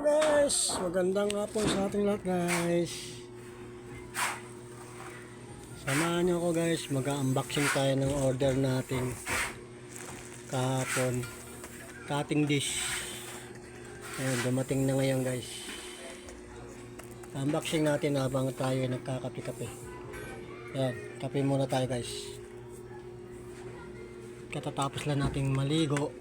Guys, magandang hapon sa ating lahat guys. Samahan nyo ako guys, mag-unboxing tayo ng order natin kahapon. Cutting dish. Ayan, dumating na ngayon guys. Unboxing natin habang tayo ay nagkakape-kape. Ayan, kape muna tayo guys. Katatapos lang nating maligo.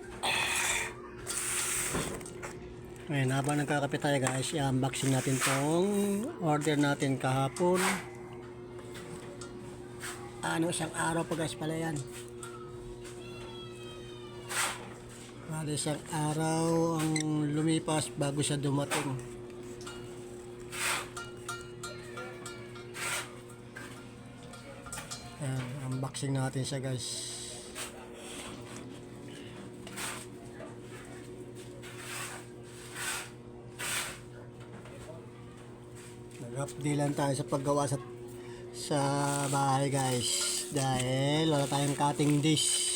Ayan, habang nagkakape tayo guys, i-unboxing natin tong order natin kahapon. Isang araw pa guys pala yan. Isang araw ang lumipas bago siya dumating. Ayan, unboxing natin siya guys. Nag-update tayo sa paggawa sa bahay guys dahil wala tayong cutting dish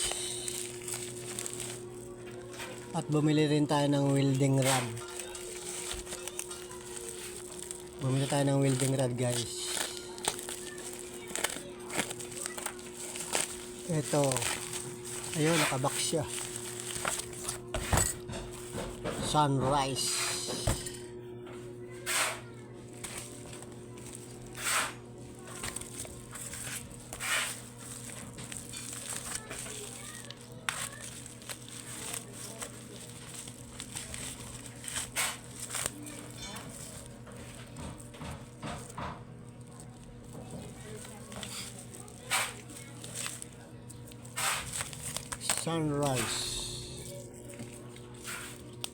at bumili rin tayo ng welding rod. Guys. Ito, ayun, nakabox siya. Sunrise.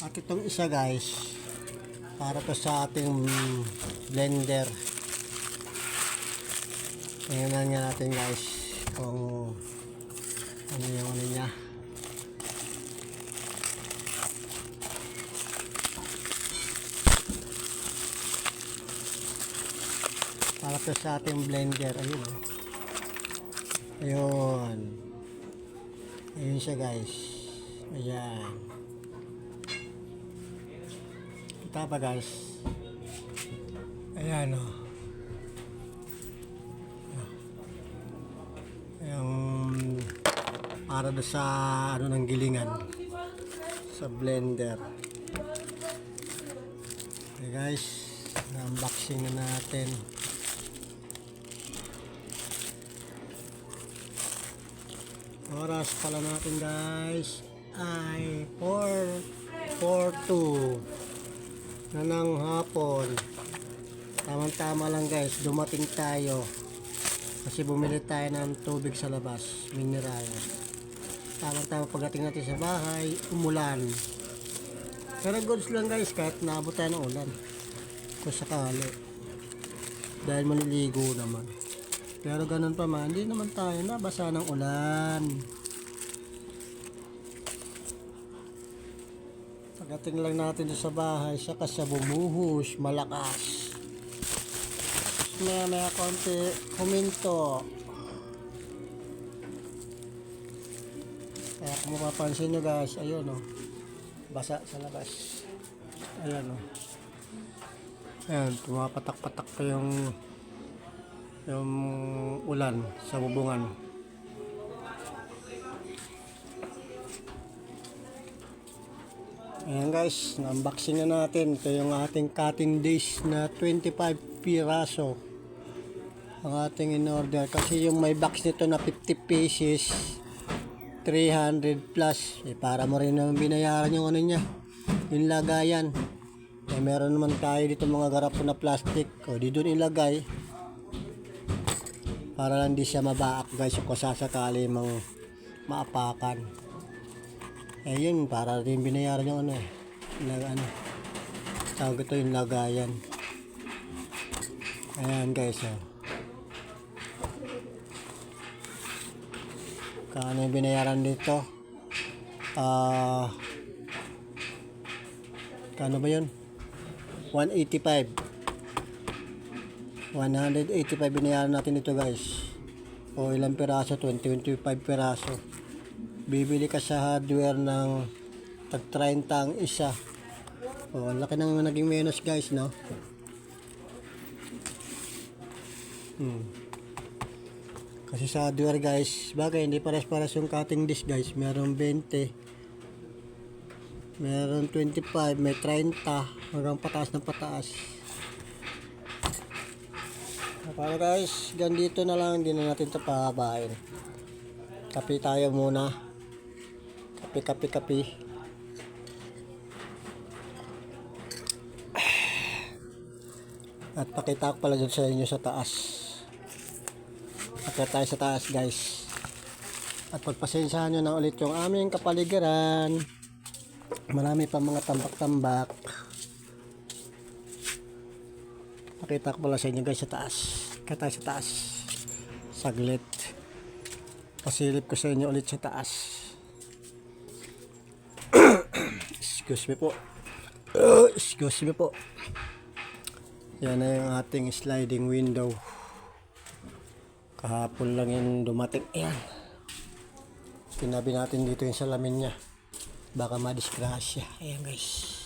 At itong isa guys, para to sa ating blender. Tingnan nga natin guys kung ano yung ano niya. Para to sa ating blender. Ayun siya guys. Ayan. Kita pa guys. Ayan o. Yung para sa ano ng gilingan sa blender. Okay guys, unboxing na natin. Oras pala natin guys ay 4:42 na ng hapon. Tama-tama lang guys, dumating tayo kasi bumili tayo ng tubig sa labas, mineral. Tama-tama pagdating natin sa bahay, umulan. Pero goods lang guys, kahit naabot tayo ng ulan kung sakali, dahil maliligo naman. Pero ganun pa man, hindi naman tayo nabasa ng ulan. Pagdating lang natin sa bahay, saka siya bumuhos, malakas. May konti huminto. Kaya kung mapapansin nyo guys, ayun o, basa sa labas. Ayan o. Ayan, tumapatak-patak pa yung ulan sa bubungan. Ayan guys, na-unboxing na natin. Ito yung ating cutting dish na 25 piraso ang ating in-order. Kasi yung may box nito na 50 pieces 300 plus. Para mo rin naman binayaran yung ano niya, yung lagayan. Meron naman tayo dito mga garapon na plastic. O di doon ilagay para lang di siya mabaak guys kung sasakali maapakan. Ayun, para rin binayaran yung tawag ito yung lagayan. Ayan guys kano yung binayaran dito, kano ba yun, 185 binayaran natin ito guys. O ilang piraso, 25 piraso. Bibili ka sa hardware ng tag 30 ang isa. Oh, ang laki ng naging menos guys, no? Kasi sa hardware guys, bagay hindi pares-pares yung cutting disc guys. Meron 20, meron 25, may 30, hanggang pataas ng pataas. Para guys, ganito na lang, hindi na natin ito pahabain. Kape tayo muna. Kape. At pakita ko pala dyan sa inyo sa taas. Akit tayo sa taas guys. At pagpasensyahan nyo na ulit yung aming kapaligiran. Marami pa mga tambak-tambak. Pakita ko pala sa inyo guys sa taas. Akit tayo sa taas. Saglit. Pasilip ko sa inyo ulit sa taas. Excuse me po. Excuse me po. Yan na yung ating sliding window. Kahapon lang yung dumating. Ayan. Tinabi natin dito yung salamin niya. Baka madisgrasya. Ayan guys.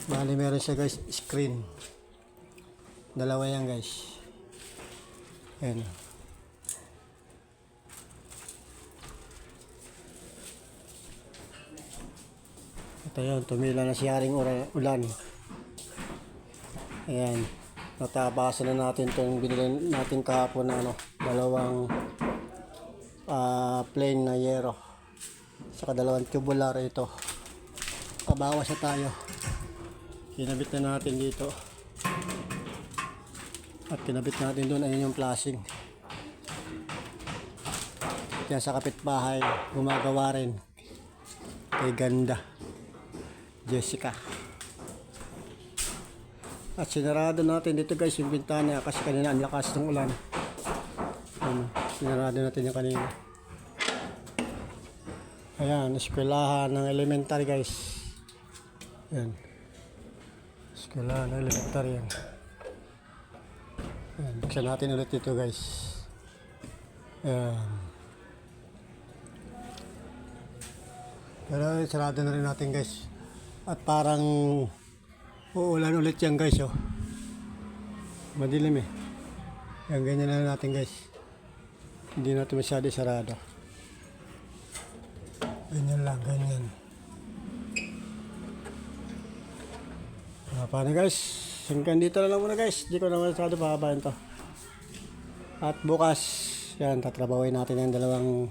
Bali meron siya guys screen. Dalawa yan guys. Ayan. Ito yun. Tumila na si Haring Ulan. Ayan. Natabasa na natin itong binili natin kahapon na dalawang plain na yero. Saka dalawang tubular ito. Kabawas na tayo. Kinabit na natin dito. At kinabit natin doon, ayun yung flashing. Kaya sa kapitbahay, gumagawa rin. Kay Ganda. Jessica. At sinarado natin dito guys yung bintana kasi kanina ang lakas ng ulan. Sinarado natin yung kanina. Ayan, eskwelahan ng elementary guys. Ayan. Eskwelahan ng elementary yan. Ayan, buksan natin ulit ito guys. Ayan. Pero sarado na rin natin guys. At parang uulan ulit yan guys, oh. Madilim eh. Yan, ganyan na natin guys. Hindi natin masyado sarado. Ganyan lang, ganyan. Paano guys? Hanggang dito na lang muna guys. Hindi ko na masyado pahabain to. At bukas, yan, tatrabawin natin yung dalawang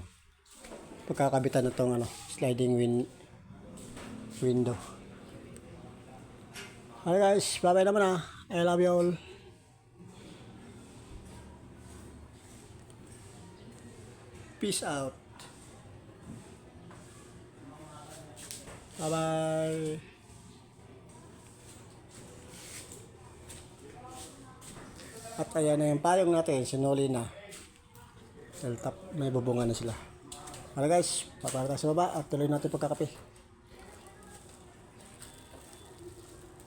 pagkakabitan na itong sliding window. Okay guys, bye-bye naman ah. I love you all. Peace out. Bye-bye. At ayan na yung payong natin, sinuli na. May bubungan na sila. Okay guys, papara tayo sa baba at tuloy natin pagkakape.